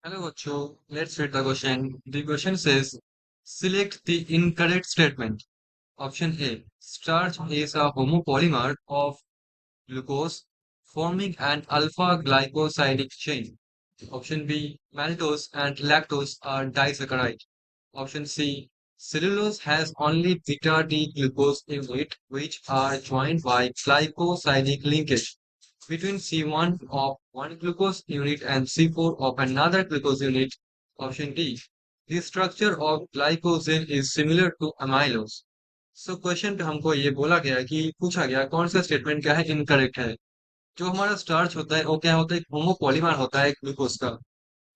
Hello, Acho. Let's read the question. The question says, select the incorrect statement. Option A, starch is a homopolymer of glucose forming an alpha glycosidic chain. Option B, maltose and lactose are disaccharide. Option C, cellulose has only beta D glucose unit which are joined by glycosidic linkage between C1 of one glucose unit and C4 of another glucose unit. Option D, the structure of glycogen is similar to amylose. So question पे हमको ये बोला गया कि पूछा गया कौन सा स्टेटमेंट क्या है इनकरेक्ट है। जो हमारा स्टार्च होता है वो क्या होता है, एक होमोपॉलीमर होता है ग्लूकोज का।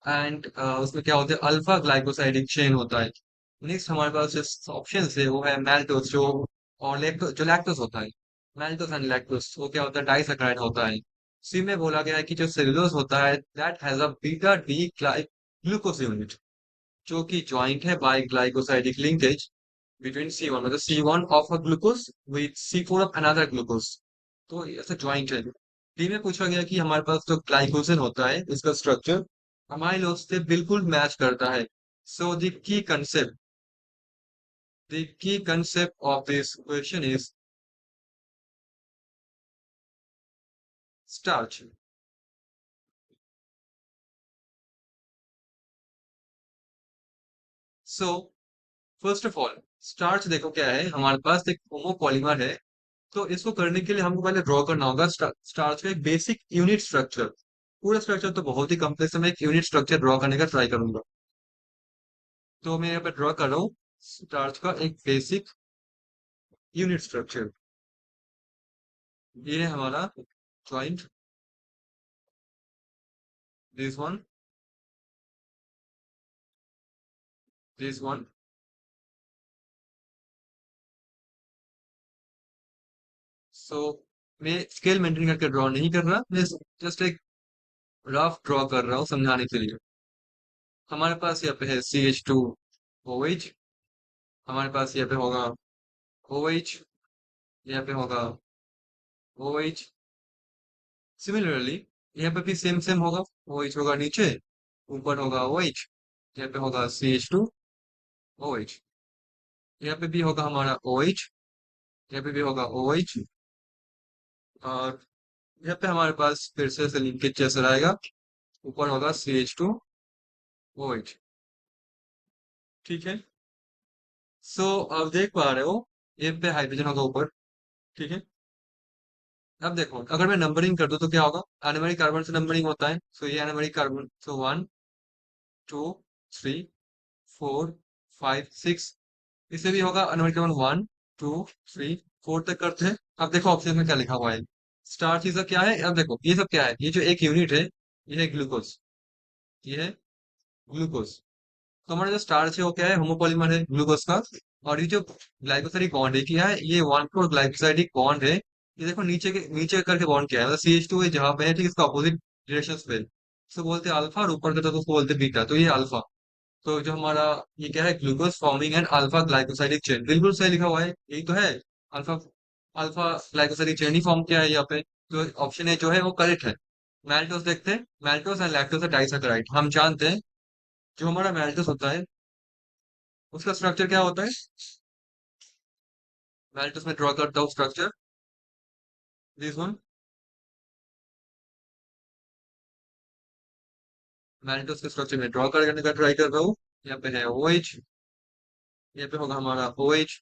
एंड उसमें क्या होता है, अल्फा ग्लाइकोसाइडिक चेन होता है। नेक्स्ट हमारे पास जो ऑप्शन है वो है मैल्टोस जो, और जो लैक्टोस होता है। मैल्टोस एंड लैक्टोस वो क्या होता है, डाइसैकेराइड होता है। सी में बोला गया है कि जो सेलुलोज होता है that has a beta D glucose unit जो कि ज्वाइंट है by glycosidic linkage between C one, मतलब C one of a glucose with C four of another glucose. तो ऐसा ज्वाइंट है। डी में पूछा गया कि हमारे पास जो ग्लाइकोजन होता है इसका स्ट्रक्चर अमाइलोज से बिल्कुल मैच करता है। So the key concept of this question is starch. So first of all starch देखो क्या है, हमारे पास एक होमोपॉलीमर है। तो इसको करने के लिए हमको पहले ड्रॉ करना होगा स्टार्च का एक बेसिक यूनिट स्ट्रक्चर। पूरा स्ट्रक्चर तो बहुत ही कम्प्लेक्स है, मैं एक यूनिट स्ट्रक्चर ड्रॉ करने का ट्राई करूंगा। तो मैं यहाँ पे ड्रॉ कर रहा हूँ स्टार्च का एक बेसिक यूनिट स्ट्रक्चर। ये है हमारा joint, this one, this one. So मैं स्केल मेंटेन करके ड्रॉ नहीं कर रहा, मैं जस्ट एक रफ ड्रॉ कर रहा हूँ समझाने के लिए। हमारे पास यहाँ पे है CH2OH। हमारे पास यहाँ पे होगा OH, यहाँ पे होगा OH। सिमिलरली यहाँ पे भी सेम सेम होगा। OH होगा नीचे, ऊपर होगा OH। यहाँ पे होगा CH2OH। यहाँ पे भी होगा हमारा OH। यहाँ पे भी होगा OH। और यहाँ पे हमारे पास फिर से लिंकेज जैसा रहेगा, ऊपर होगा CH2OH। ठीक है। सो अब देख पा रहे हो ये पे हाइड्रोजन होगा ऊपर। ठीक है। अब देखो अगर मैं नंबरिंग कर दूं तो क्या होगा, एनमेरिक कार्बन से नंबरिंग होता है। सो ये एनमेरिक कार्बन, सो 1 2 3 4 5 6। इसे भी होगा एनमेरिक कार्बन 1 2 3 4 तक करते हैं। अब देखो ऑप्शन में क्या लिखा हुआ है, स्टार्च चीज क्या है। अब देखो ये सब क्या है, ये जो एक यूनिट है ये है ग्लूकोज। ये है ग्लूकोज। तो हमारा जो स्टार्च है वो क्या है, होमोपॉलीमर है ग्लूकोज का। और ये जो ग्लाइकोसाइडिक बॉन्ड है क्या है, ये वन फोर ग्लाइकोसाइडिक बॉन्ड है। ये देखो नीचे करके बॉन्ड क्या है, मतलब CH2 है जहां पे है, ठीक इसका अपोजिट डायरेक्शन पे। इसको बोलते हैं अल्फा, और ऊपर का तो उसको बोलते हैं बीटा, तो ये अल्फा। तो जो हमारा ये क्या है, glucose forming and alpha glycosidic chain, बिल्कुल सही लिखा हुआ है, यही तो है। अल्फा अल्फा ग्लाइकोसाइडिक चेन ही फॉर्म किया है यहाँ पे। तो ऑप्शन ए जो है वो करेक्ट है। मैल्टोस देखते हैं, मैल्टोस एंड लैक्टोस डाइसैकेराइड हम जानते हैं। जो हमारा मैल्टोस होता है उसका स्ट्रक्चर क्या होता है, मैल्टोस में ड्रॉ करता हूँ स्ट्रक्चर, दिस वन। मैल्टोस के स्ट्रक्चर में ड्रॉ करने का ट्राई कर रहा हूँ। यहाँ पे है OH। यहाँ पे होगा हमारा OH।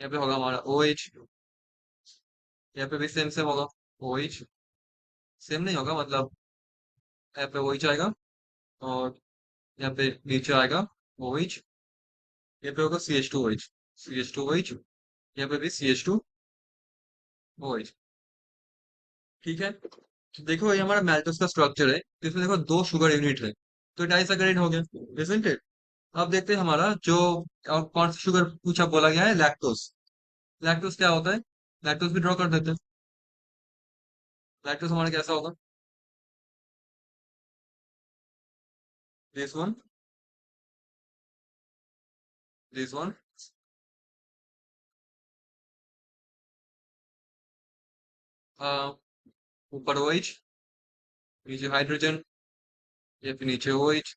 यहाँ पे होगा हमारा OH। यहाँ पे भी सेम सेम होगा OH। सेम नहीं होगा मतलब, यहाँ पे OH आएगा, और यहाँ पे नीचे आएगा OH। यहाँ पे होगा CH2OH। यहाँ पे भी CH2OH। ठीक है। तो देखो ये हमारा मैल्टोस का स्ट्रक्चर है, तो इसमें देखो दो शुगर यूनिट है, तो डाइसैकेराइड हो गया, isn't it? अब देखते हैं हमारा जो, और कौन सा शुगर पूछा बोला गया है, लैक्टोस। लैक्टोस क्या होता है, लैक्टोस भी ड्रॉ कर देते हैं। लैक्टोस हमारा कैसा होगा, दिस वन, दिस वन। ऊपर OH, नीचे हाइड्रोजन, या फिर नीचे ओ एच,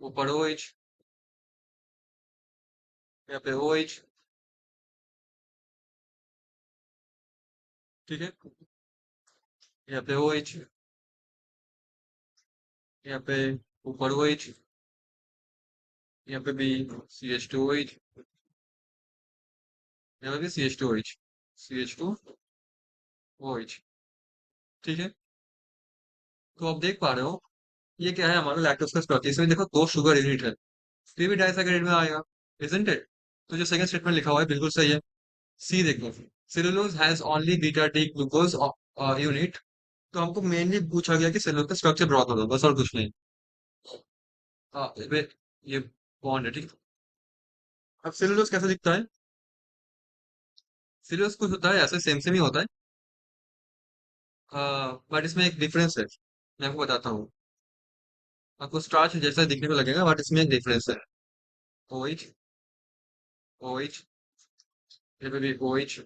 ऊपर ओ एच, यहाँ पे ओ एच। ठीक है, यहाँ पे ओ एच, यहाँ पे ऊपर ओ एच, यहाँ पे भी C H two O H, यहाँ पे भी C H two O H, C H two O H. ठीक है, तो आप देख पा रहे हो ये क्या है हमारा लैक्टोज का स्ट्रक्चर। इसमें देखो दो शुगर यूनिट है, फिर भी डाइसैकेराइड में आएगा, इजंट इट? तो जो सेकंड स्टेटमेंट लिखा हुआ है बिल्कुल सही है। सी देखो, cellulose has only beta D glucose unit. तो हमको मेनली पूछा गया कि सेलुलोज का स्ट्रक्चर ड्रॉ करो, बस और कुछ नहीं। ये बॉन्ड है, ठीक है। अब सेलुलोज कैसे दिखता है? सेलुलोज कुछ होता है ऐसे सेम सेम ही होता है, बट इसमें एक डिफरेंस है, मैं आपको बताता हूँ। आपको स्टार्च जैसा दिखने को लगेगा, बट इसमें एक डिफरेंस है। OH, OH, यहाँ पे भी OH,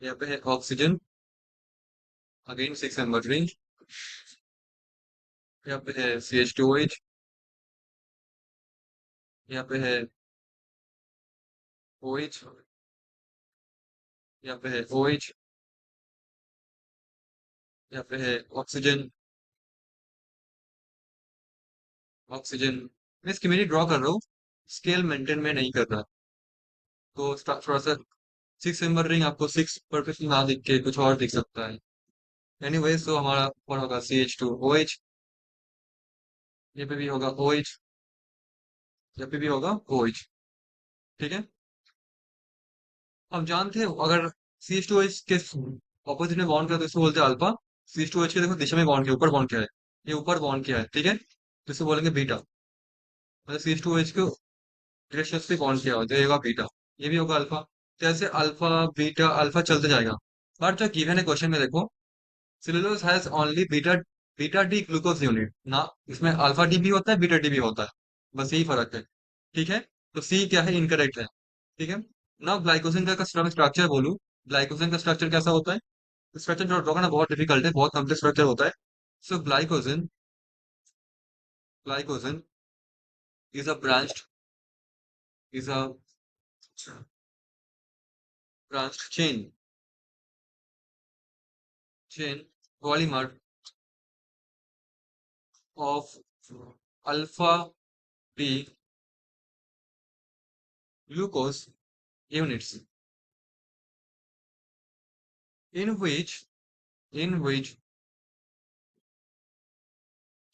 यहाँ पे है ऑक्सीजन, अगेन 6 नंबर रिंग, यहाँ पे है CH2OH, यहाँ पे है OH, यहाँ पे है OH, यहाँ पे है ऑक्सीजन, ऑक्सीजन। मैं इसकी मेरी ड्रॉ कर रहा हूँ, स्केल मेंटेन में नहीं कर रहा। तो थोड़ा सा 6 नंबर रिंग आपको 6 परफेक्ट ना दिख के कुछ और दिख सकता है। एनीवेज, तो हमारा ऊपर होगा CH2OH, ये पे भी होगा OH, यहाँ पे भी होगा OH। ठीक है, हम जानते हैं अगर CH2OH के ऑपोजिट में बॉन्ड किया तो इसको बोलते हैं अल्फा। CH2OH के देखो दिशा में बॉन्ड किया, ऊपर बॉन्ड किया है, ये ऊपर बॉन्ड किया है, ठीक है, तो इसको बोलेंगे बीटा। मतलब CH2OH को डायरेक्शन पे बॉन्ड किया हो तो ये होगा बीटा, ये भी होगा अल्फा। तो ऐसे अल्फा बीटा अल्फा चलते जाएगा। बट जो गिवन है क्वेश्चन में देखो, cellulose has only beta beta D glucose unit ना, इसमें अल्फा डी भी होता है बीटा डी भी होता है, बस यही फर्क है। ठीक है, तो सी क्या है, इनकरेक्ट है। ठीक है, ना ग्लाइकोजन का स्ट्रक्चर बोलूं, ग्लाइकोजन का स्ट्रक्चर कैसा होता है? स्ट्रक्चर जो ड्रॉ करना बहुत डिफिकल्ट है, बहुत कॉम्प्लेक्स स्ट्रक्चर होता है। So glycogen, glycogen is a branched, is a branched chain polymer of alpha D glucose units in which in which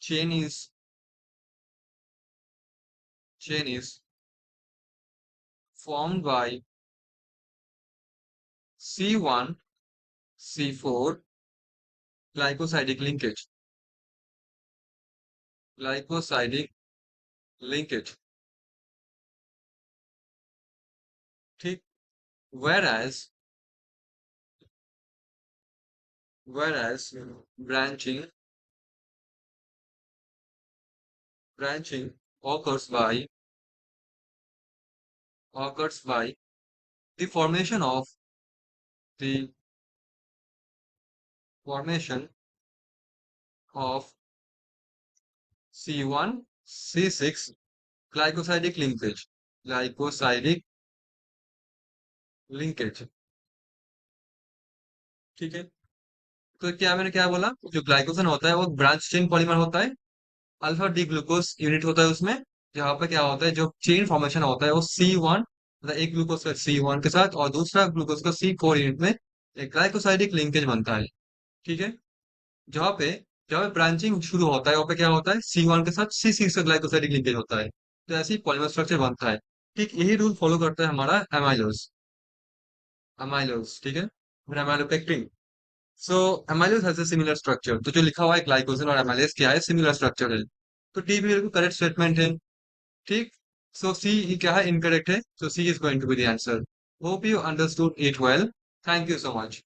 chain is chain is formed by C1 C4 glycosidic linkage, glycosidic linkage। ठीक, whereas whereas branching occurs by the the formation of C1 C6 glycosidic linkage, glycosidic linkage. ठीक है, तो क्या मैंने क्या बोला, जो glycogen होता है वो ब्रांच चेन पॉलीमर होता है, अल्फा डी ग्लूकोज यूनिट होता है उसमें। जहाँ पे क्या होता है, जो चेन फॉर्मेशन होता है वो C1, मतलब एक ग्लूकोज का C1 के साथ और दूसरा ग्लूकोज का C4 यूनिट में एक ग्लाइकोसाइडिक लिंकेज बनता है। ठीक है, जहाँ पे जहाँ पे ब्रांचिंग शुरू होता है वहाँ पे क्या होता है, C1 के साथ C6 का ग्लाइकोसाइडिक लिंकेज होता है, तो ऐसे ही पॉलीमर स्ट्रक्चर बनता है। ठीक, यही रूल फॉलो करता है हमारा एमाइलोज, एमाइलोज। ठीक है, फिर amylopectin. So amylase has a similar structure, तो जो लिखा हुआ है ग्लाइकोजन और एमाइलेज क्या है, सिमिलर स्ट्रक्चर है। तो डी भी बिल्कुल करेक्ट स्टेटमेंट है। ठीक, सो सी क्या है, इनकरेक्ट है, so C is going to be the answer. Hope you understood it well. Thank you so much.